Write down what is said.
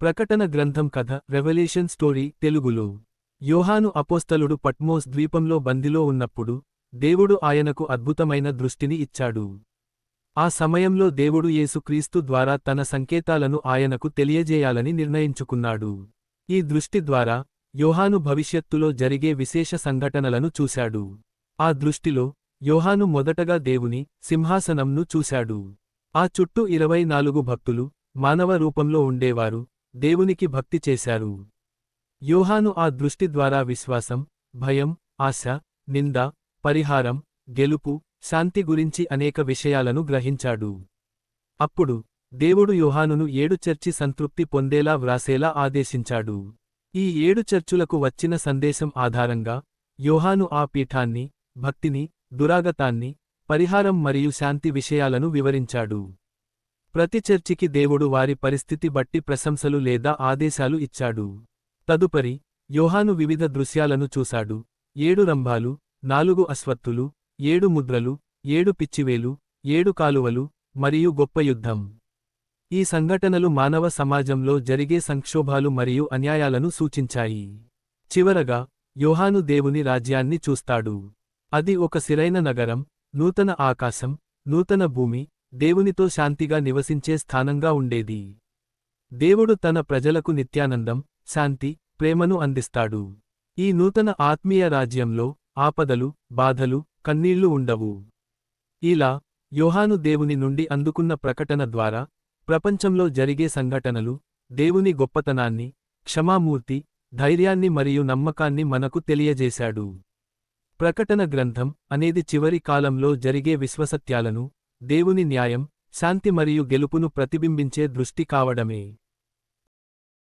ప్రకటన గ్రంథం కథ రెవల్యూషన్ స్టోరీ తెలుగులో యోహాను అపోస్తలుడు పట్మోస్ ద్వీపంలో బందిలో ఉన్నప్పుడు దేవుడు ఆయనకు అద్భుతమైన దృష్టిని ఇచ్చాడు. ఆ సమయంలో దేవుడు యేసుక్రీస్తు ద్వారా తన సంకేతాలను ఆయనకు తెలియజేయాలని నిర్ణయించుకున్నాడు. ఈ దృష్టి ద్వారా యోహాను భవిష్యత్తులో జరిగే విశేష సంఘటనలను చూశాడు. ఆ దృష్టిలో యోహాను మొదటగా దేవుని సింహాసనంను చూశాడు. ఆ చుట్టూ 24 భక్తులు మానవ రూపంలో ఉండేవారు దేవునికి భక్తి చేశారు. యోహాను ఆ దృష్టి ద్వారా విశ్వాసం, భయం, ఆశ, నింద, పరిహారం, గెలుపు, శాంతి గురించి అనేక విషయాలను గ్రహించాడు. అప్పుడు దేవుడు యోహానును 7 చర్చి సంతృప్తి పొందేలా వ్రాసేలా ఆదేశించాడు. ఈ 7 చర్చులకు వచ్చిన సందేశం ఆధారంగా యోహాను ఆ పీఠాన్ని, భక్తిని, దురాగతాన్ని, పరిహారం మరియు శాంతి విషయాలను వివరించాడు. ప్రతి చర్చికి దేవుడు వారి పరిస్థితి బట్టి ప్రశంసలు లేదా ఆదేశాలు ఇచ్చాడు. తదుపరి యోహాను వివిధ దృశ్యాలను చూశాడు. 7 రంభాలు, 4 అశ్వత్థులు, 7 ముద్రలు, 7 పిచ్చివేలు, 7 కాలువలు, మరియు గొప్ప యుద్ధం. ఈ సంఘటనలు మానవ సమాజంలో జరిగే సంక్షోభాలు మరియు అన్యాయాలను సూచించాయి. చివరగా యోహాను దేవుని రాజ్యాన్ని చూస్తాడు. అది ఒక సిరైన నగరం, నూతన ఆకాశం, నూతన భూమి, దేవునితో శాంతిగా నివసించే స్థానంగా ఉండేది. దేవుడు తన ప్రజలకు నిత్యానందం, శాంతి, ప్రేమను అందిస్తాడు. ఈ నూతన ఆత్మీయ రాజ్యంలో ఆపదలు, బాధలు, కన్నీళ్లు ఉండవు. ఇలా యోహాను దేవుని నుండి అందుకున్న ప్రకటన ద్వారా ప్రపంచంలో జరిగే సంఘటనలు, దేవుని గొప్పతనాన్ని, క్షమామూర్తి, ధైర్యాన్ని మరియు నమ్మకాన్ని మనకు తెలియజేశాడు. ప్రకటన గ్రంథం అనేది చివరి కాలంలో జరిగే విశ్వసత్యాలను, దేవుని న్యాయం, శాంతి మరియు గెలుపును ప్రతిబింబించే దృష్టి కావడమే.